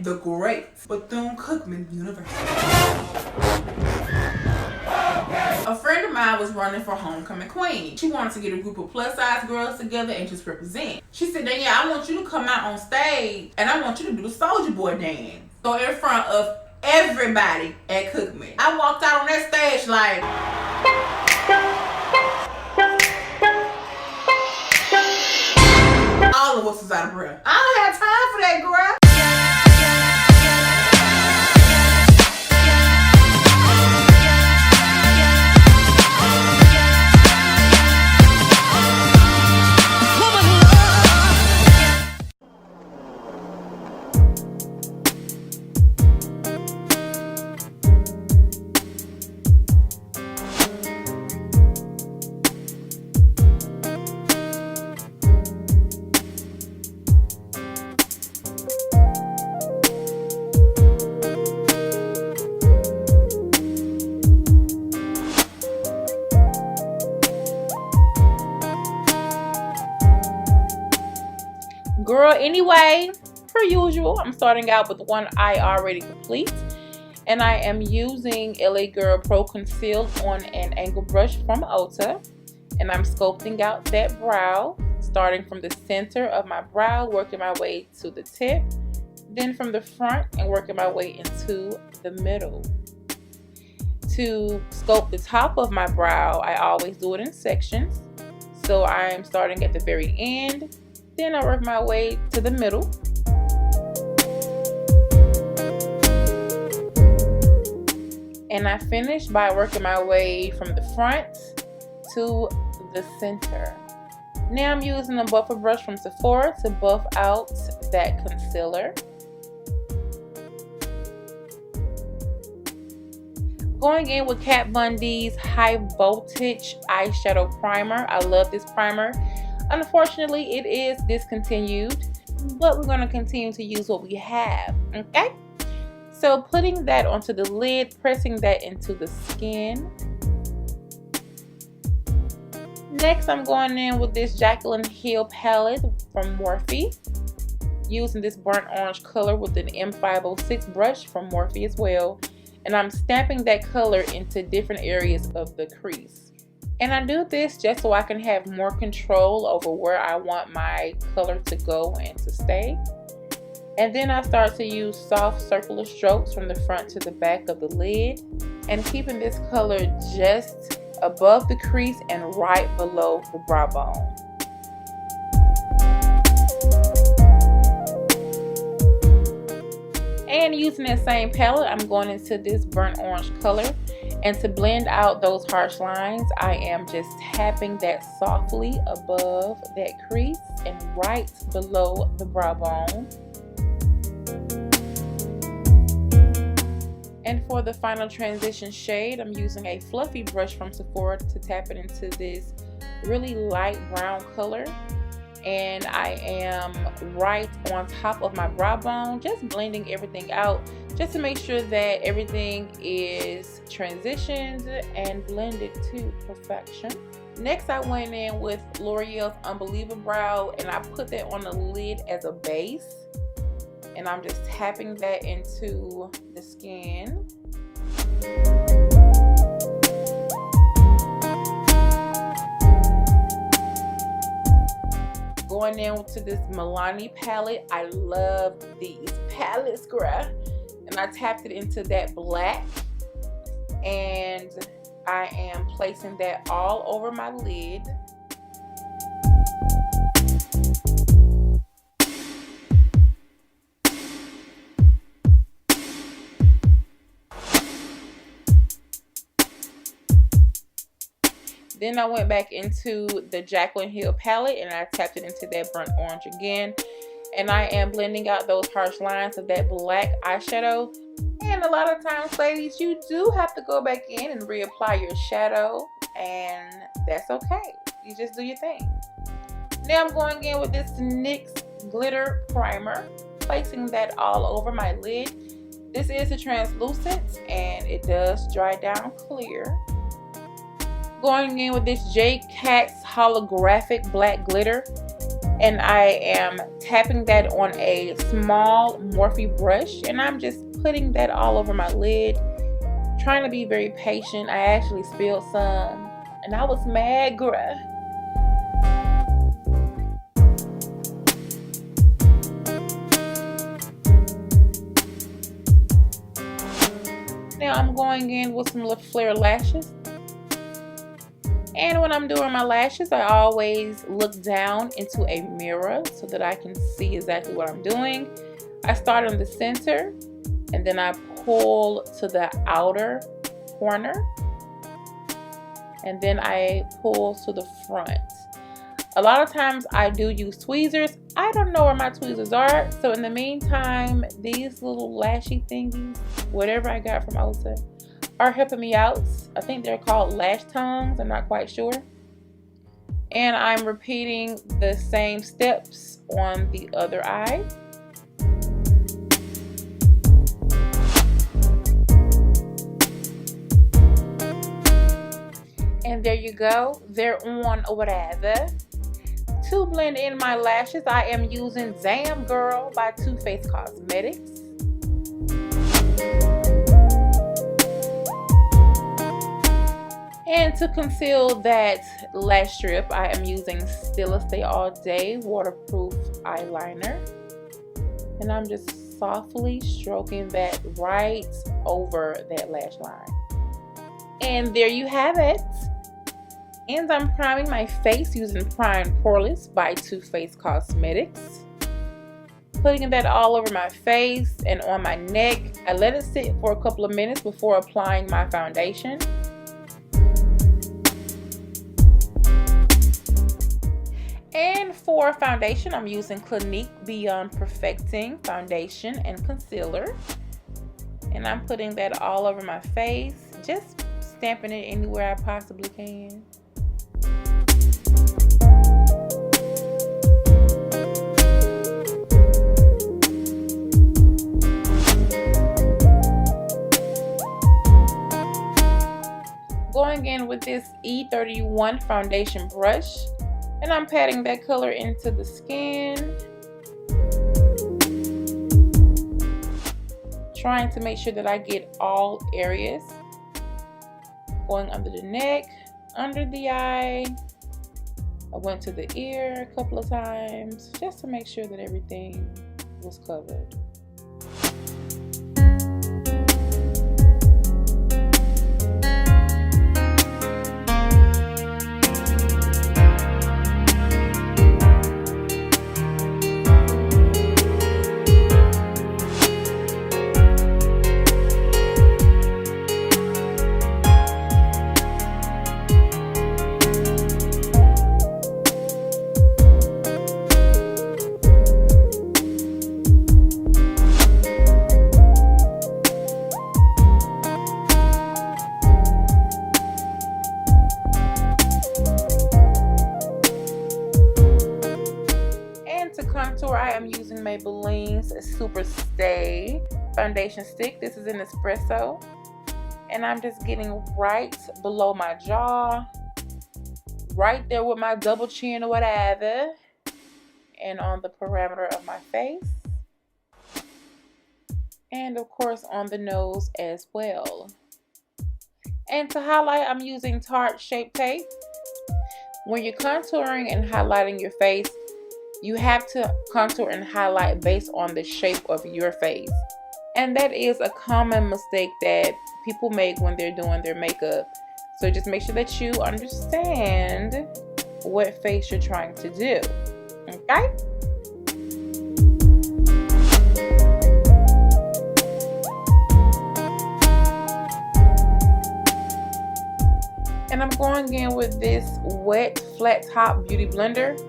the great Bethune-Cookman University. A friend of mine was running for homecoming queen. She wanted to get a group of plus size girls together and just represent. She said, Danielle, I want you to come out on stage and I want you to do the Soldier Boy dance. So in front of everybody at Cookman. I walked out on that stage like... all of us was out of breath. I don't have time for that, girl. Girl, anyway, per usual, I'm starting out with one eye already complete, and I am using LA Girl Pro Conceal on an angle brush from Ulta, and I'm sculpting out that brow, starting from the center of my brow, working my way to the tip, then from the front and working my way into the middle. To sculpt the top of my brow, I always do it in sections, so I'm starting at the very end. Then I work my way to the middle. And I finish by working my way from the front to the center. Now I'm using a buffer brush from Sephora to buff out that concealer. Going in with Kat Von D's High Voltage Eyeshadow Primer. I love this primer. Unfortunately, it is discontinued, but we're going to continue to use what we have, okay? So putting that onto the lid, pressing that into the skin. Next, I'm going in with this Jaclyn Hill palette from Morphe, using this burnt orange color with an M506 brush from Morphe as well, and I'm stamping that color into different areas of the crease. And I do this just so I can have more control over where I want my color to go and to stay. And then I start to use soft circular strokes from the front to the back of the lid, and keeping this color just above the crease and right below the brow bone. And using that same palette, I'm going into this burnt orange color. And to blend out those harsh lines, I am just tapping that softly above that crease and right below the brow bone. And for the final transition shade, I'm using a fluffy brush from Sephora to tap it into this really light brown color. And I am right on top of my brow bone, just blending everything out, just to make sure that everything is transitioned and blended to perfection. Next, I went in with L'Oreal's UnvelievaBrow, and I put that on the lid as a base, and I'm just tapping that into the skin. Going in to this Malani palette. I love these palettes, girl. And I tapped it into that black, and I am placing that all over my lid. Then I went back into the Jaclyn Hill palette and I tapped it into that burnt orange again. And I am blending out those harsh lines of that black eyeshadow. And a lot of times, ladies, you do have to go back in and reapply your shadow. And that's okay. You just do your thing. Now I'm going in with this NYX Glitter Primer. Placing that all over my lid. This is a translucent and it does dry down clear. Going in with this J. Cat's holographic black glitter, And I am tapping that on a small Morphe brush, and I'm just putting that all over my lid, trying to be very patient. I actually spilled some, and I was mad, girl. Now I'm going in with some LaFlare Lashes. And when I'm doing my lashes, I always look down into a mirror so that I can see exactly what I'm doing. I start in the center, and then I pull to the outer corner, and then I pull to the front. A lot of times I do use tweezers. I don't know where my tweezers are, so in the meantime, these little lashy thingies, whatever I got from Ulta, are helping me out. I think they're called lash tongues, I'm not quite sure. And I'm repeating the same steps on the other eye. And there you go, they're on whatever. To blend in my lashes, I am using Damn Girl by Too Faced Cosmetics. And to conceal that lash strip, I am using Stilla Stay All Day Waterproof Eyeliner. And I'm just softly stroking that right over that lash line. And there you have it. And I'm priming my face using Prime Poreless by Too Faced Cosmetics. Putting that all over my face and on my neck. I let it sit for a couple of minutes before applying my foundation. And for foundation, I'm using Clinique Beyond Perfecting Foundation and Concealer. And I'm putting that all over my face, just stamping it anywhere I possibly can. Going in with this E31 foundation brush. And I'm patting that color into the skin. Trying to make sure that I get all areas. Going under the neck, under the eye. I went to the ear a couple of times just to make sure that everything was covered. Contour, I am using Maybelline's Super Stay foundation stick. This is an espresso, and I'm just getting right below my jaw, right there with my double chin or whatever, and on the perimeter of my face, and of course on the nose as well. And to highlight, I'm using Tarte Shapetape. When you're contouring and highlighting your face, you have to contour and highlight based on the shape of your face. And that is a common mistake that people make when they're doing their makeup. So just make sure that you understand what face you're trying to do. Okay? And I'm going in with this wet flat top beauty blender.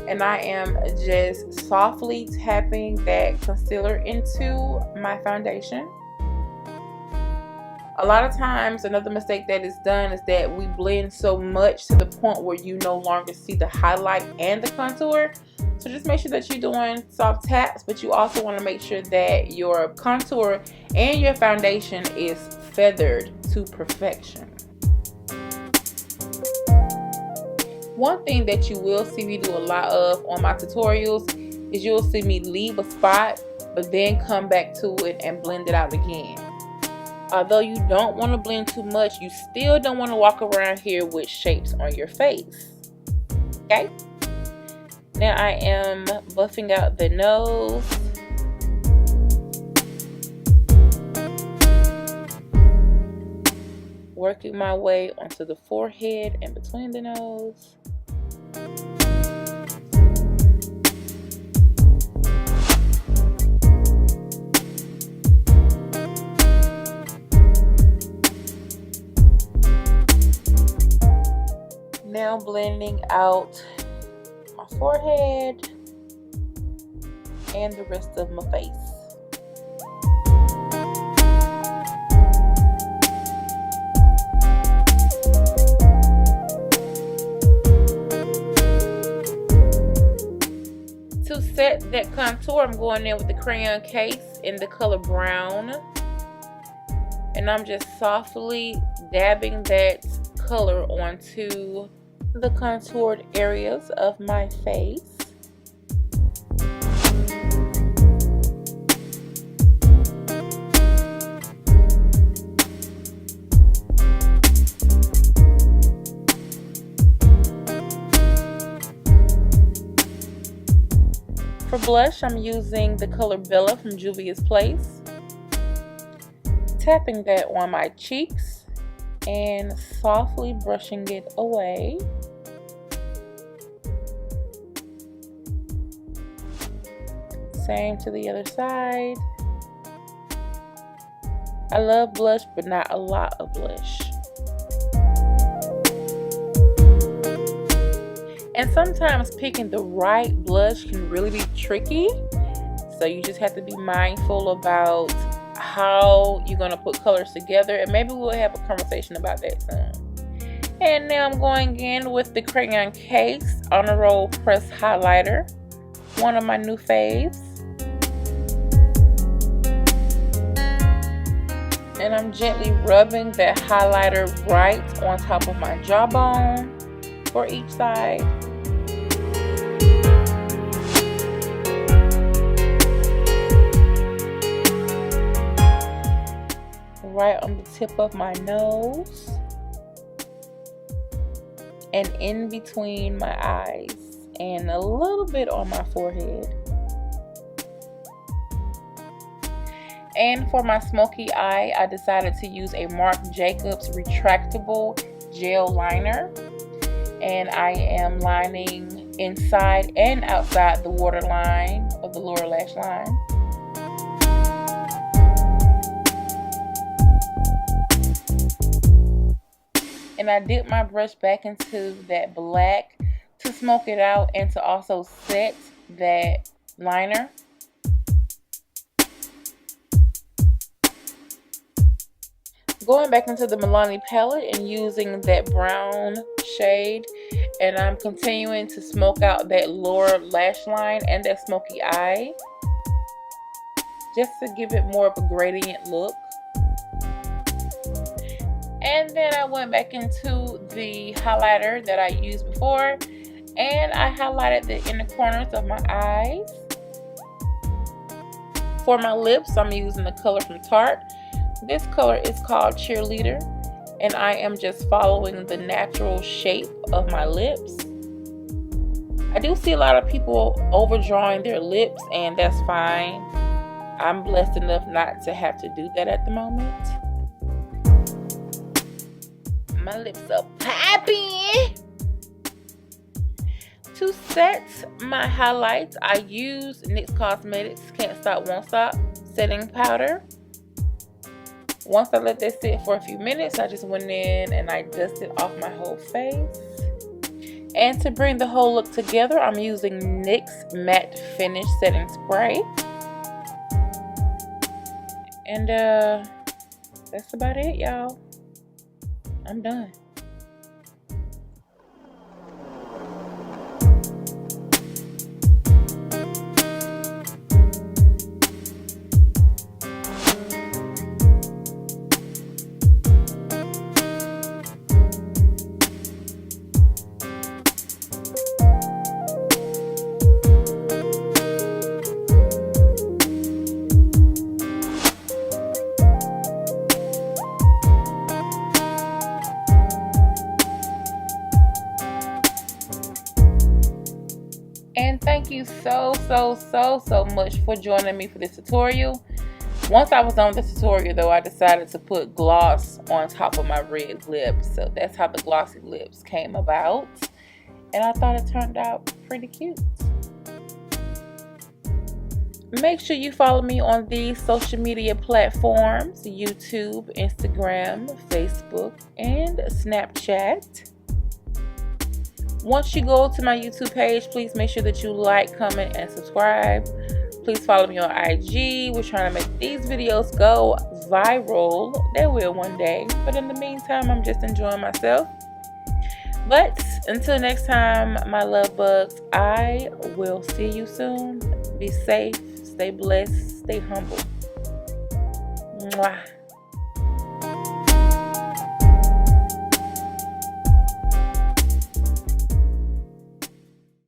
And I am just softly tapping that concealer into my foundation. A lot of times, another mistake that is done is that we blend so much to the point where you no longer see the highlight and the contour. So just make sure that you're doing soft taps, but you also want to make sure that your contour and your foundation is feathered to perfection. One thing that you will see me do a lot of on my tutorials is you'll see me leave a spot but then come back to it and blend it out again. Although you don't want to blend too much, you still don't want to walk around here with shapes on your face. Okay? Now I am buffing out the nose. Working my way onto the forehead and between the nose. Now blending out my forehead and the rest of my face. To set that contour, I'm going in with the Crayon case in the color brown. And I'm just softly dabbing that color onto the contoured areas of my face. For blush, I'm using the color Bella from Juvia's Place. Tapping that on my cheeks and softly brushing it away. Same to the other side. I love blush, but not a lot of blush. And sometimes picking the right blush can really be tricky. So you just have to be mindful about how you're going to put colors together. And maybe we'll have a conversation about that soon. And now I'm going in with the Crayon Case Honor Roll Press Highlighter. One of my new faves. And I'm gently rubbing that highlighter right on top of my jawbone for each side. Right on the tip of my nose. And in between my eyes. And a little bit on my forehead. And for my smoky eye, I decided to use a Marc Jacobs retractable gel liner. And I am lining inside and outside the waterline of the lower lash line. And I dip my brush back into that black to smoke it out and to also set that liner. Going back into the Malani palette and using that brown shade, and I'm continuing to smoke out that lower lash line and that smoky eye, just to give it more of a gradient look. And then I went back into the highlighter that I used before, and I highlighted the inner corners of my eyes. For my lips, I'm using the color from Tarte. This color is called Cheerleader, and I am just following the natural shape of my lips. I do see a lot of people overdrawing their lips, and that's fine. I'm blessed enough not to have to do that at the moment. My lips are popping. To set my highlights, I use NYX Cosmetics Can't Stop Won't Stop setting powder. Once I let that sit for a few minutes, I just went in and I dusted off my whole face. And to bring the whole look together, I'm using NYX Matte Finish Setting Spray. And that's about it, y'all. I'm done. so much for joining me for this tutorial. Once I was done with the tutorial though, I decided to put gloss on top of my red lips. So that's how the glossy lips came about. And I thought it turned out pretty cute. Make sure you follow me on these social media platforms: YouTube, Instagram, Facebook, and Snapchat. Once you go to my YouTube page, please make sure that you like, comment, and subscribe. Please follow me on IG. We're trying to make these videos go viral. They will one day. But in the meantime, I'm just enjoying myself. But until next time, my love bugs, I will see you soon. Be safe, stay blessed, stay humble. Mwah.